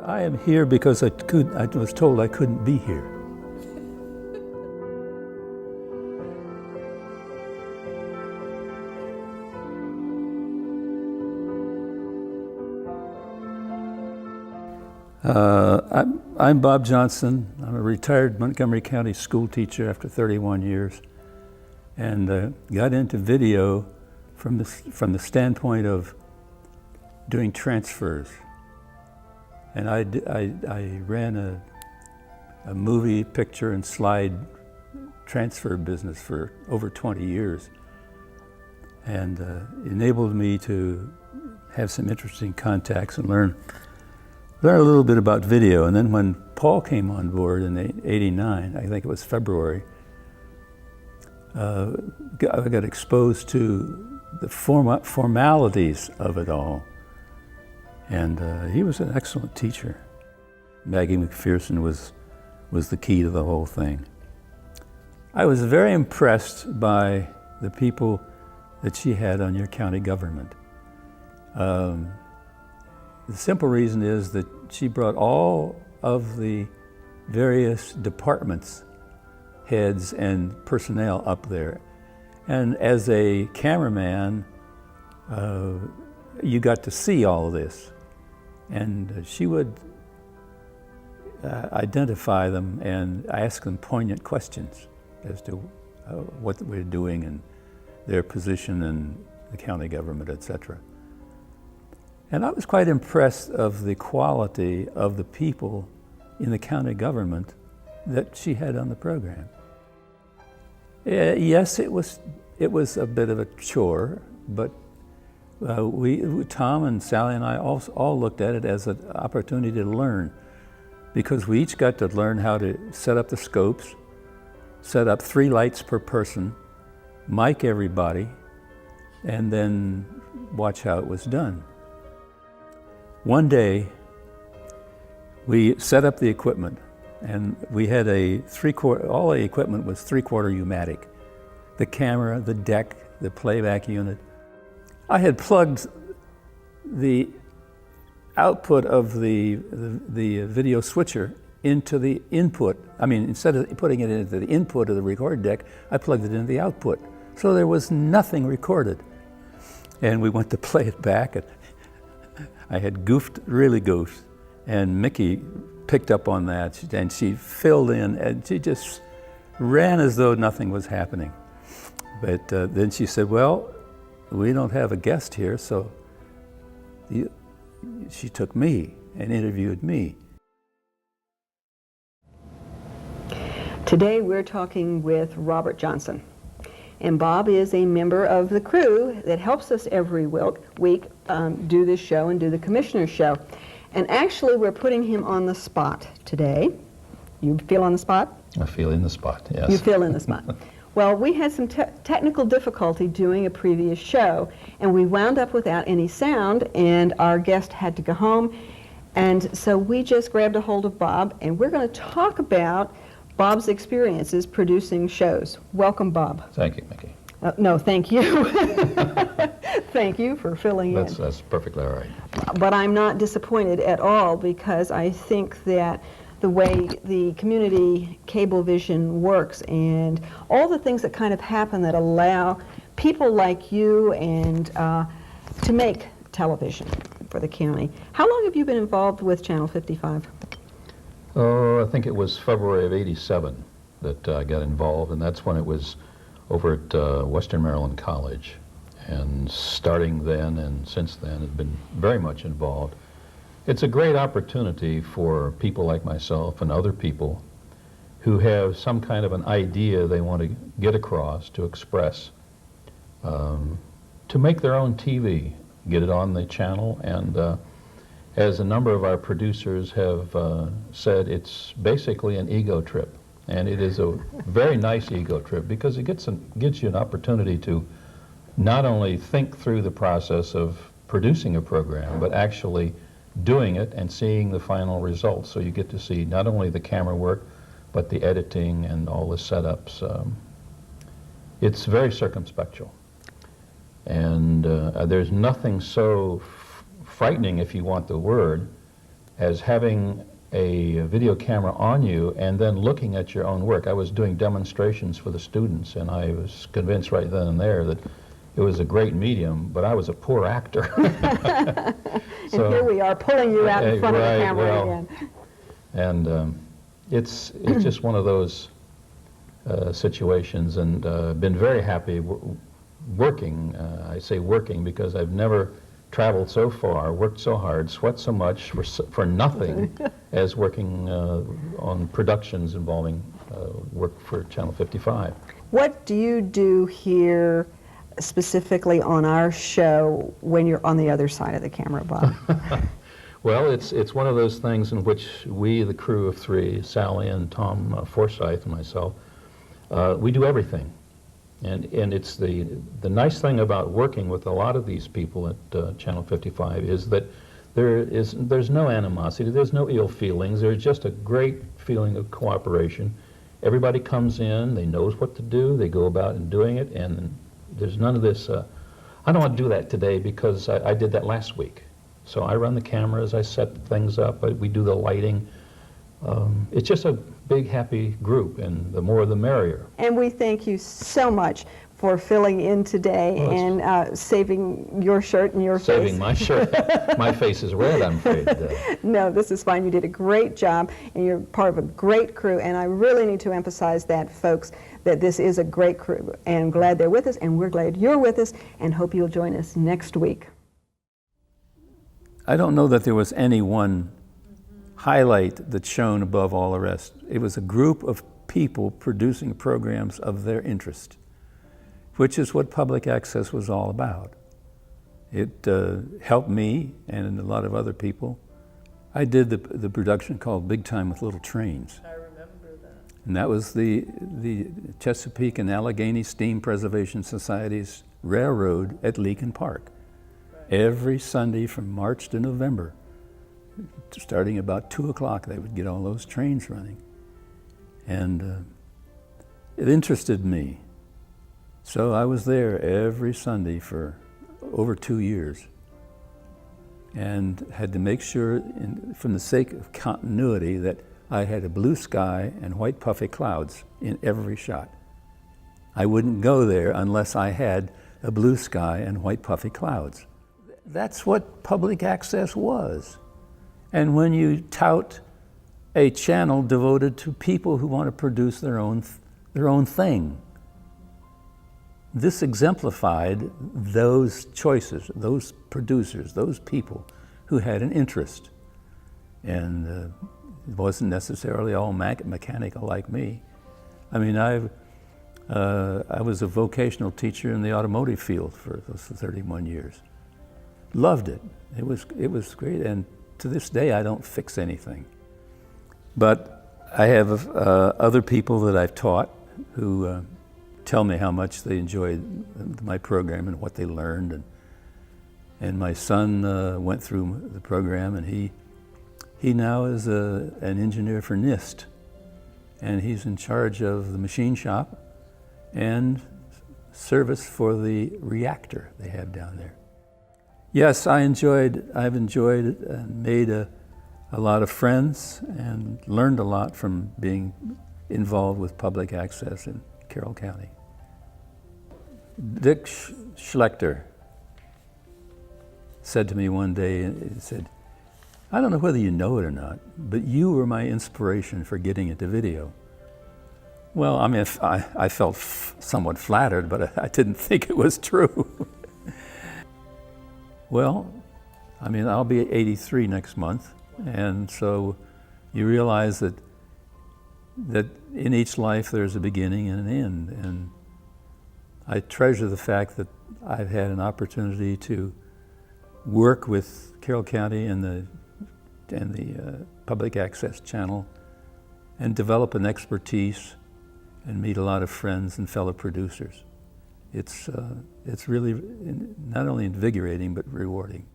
I am here because I was told I couldn't be here. I'm Bob Johnson. I'm a retired Montgomery County school teacher after 31 years, and got into video from the standpoint of doing transfers. And I ran a movie, picture, and slide transfer business for over 20 years, and enabled me to have some interesting contacts and learn a little bit about video. And then when Paul came on board in '89, I think it was February, I got exposed to the formalities of it all. And he was an excellent teacher. Maggie McPherson was the key to the whole thing. I was very impressed by the people that she had on your county government. The simple reason is that she brought all of the various departments, heads, and personnel up there. And as a cameraman, you got to see all of this. And she would identify them and ask them poignant questions as to what we're doing and their position in the county government, etc. And I was quite impressed of the quality of the people in the county government that she had on the program. Yes, it was a bit of a chore, but Tom and Sally and I all looked at it as an opportunity to learn, because we each got to learn how to set up the scopes, set up 3 lights per person, mic everybody, and then watch how it was done. One day, we set up the equipment, and we had all the equipment was 3/4 U-matic. The camera, the deck, the playback unit. I had plugged the output of the video switcher into the input. I mean, instead of putting it into the input of the record deck, I plugged it into the output. So there was nothing recorded. And we went to play it back, and I had really goofed, and Mickey picked up on that, and she filled in, and she just ran as though nothing was happening. But then she said, well, we don't have a guest here, so she took me and interviewed me. Today we're talking with Robert Johnson. And Bob is a member of the crew that helps us every week do this show and do the commissioner's show. And actually, we're putting him on the spot today. You feel on the spot? I feel in the spot, yes. You feel in the spot. Well, we had some technical difficulty doing a previous show, and we wound up without any sound, and our guest had to go home. And so we just grabbed a hold of Bob, and we're going to talk about Bob's experiences producing shows. Welcome, Bob. Thank you, Mickey. No, thank you. Thank you for filling in. That's perfectly all right. But I'm not disappointed at all, because I think that the way the community cablevision works and all the things that kind of happen that allow people like you and to make television for the county. How long have you been involved with Channel 55? Oh, I think it was February of '87 that I got involved, and that's when it was over at Western Maryland College. And starting then and since then, I've been very much involved. It's a great opportunity for people like myself and other people who have some kind of an idea they want to get across, to express, to make their own TV, get it on the channel, and as a number of our producers have said, it's basically an ego trip. And it is a very nice ego trip, because it gives you an opportunity to not only think through the process of producing a program, but actually doing it and seeing the final results. So you get to see not only the camera work, but the editing and all the setups. It's very circumspectual. And there's nothing so frightening, if you want the word, as having a video camera on you and then looking at your own work. I was doing demonstrations for the students, and I was convinced right then and there that it was a great medium, but I was a poor actor. And here we are pulling you out in front of the camera again. And it's just one of those situations, and been very happy working. I say working because I've never traveled so far, worked so hard, sweat so much for nothing as working on productions involving work for Channel 55. What do you do here specifically on our show when you're on the other side of the camera, Bob? Well, it's one of those things in which we, the crew of three, Sally and Tom Forsythe and myself, we do everything. And it's the nice thing about working with a lot of these people at Channel 55 is that there's no animosity, there's no ill feelings, there's just a great feeling of cooperation. Everybody comes in, they knows what to do, they go about and doing it, and there's none of this, I don't want to do that today because I did that last week. So I run the cameras, I set things up, we do the lighting. It's just a big, happy group, and the more the merrier. And we thank you so much for filling in today and saving your shirt and your face. Saving my shirt. My face is red, I'm afraid. No, this is fine. You did a great job, and you're part of a great crew, and I really need to emphasize that, folks, that this is a great crew, and I'm glad they're with us, and we're glad you're with us, and hope you'll join us next week. I don't know that there was any one highlight that shone above all the rest. It was a group of people producing programs of their interest, which is what public access was all about. It helped me and a lot of other people. I did the production called Big Time with Little Trains. I remember that. And that was the Chesapeake and Allegheny Steam Preservation Society's railroad at Leakin Park. Right. Every Sunday from March to November, starting about 2 o'clock, they would get all those trains running. And it interested me. So I was there every Sunday for over 2 years and had to make sure, from the sake of continuity, that I had a blue sky and white puffy clouds in every shot. I wouldn't go there unless I had a blue sky and white puffy clouds. That's what public access was. And when you tout a channel devoted to people who want to produce their own thing, this exemplified those choices, those producers, those people who had an interest. And it wasn't necessarily all mechanical like me. I mean, I was a vocational teacher in the automotive field for those 31 years. Loved it. It was great. And to this day, I don't fix anything. But I have other people that I've taught who tell me how much they enjoyed my program and what they learned. And my son went through the program, and he now is an engineer for NIST. And he's in charge of the machine shop and service for the reactor they have down there. Yes, I've enjoyed it and made a lot of friends and learned a lot from being involved with public access in Carroll County. Dick Schlechter said to me one day, he said, "I don't know whether you know it or not, but you were my inspiration for getting into video." Well, I mean, I felt somewhat flattered, but I didn't think it was true. Well, I mean, I'll be 83 next month, and so you realize that in each life there's a beginning and an end, and I treasure the fact that I've had an opportunity to work with Carroll County and the public access channel and develop an expertise and meet a lot of friends and fellow producers. It's really not only invigorating, but rewarding.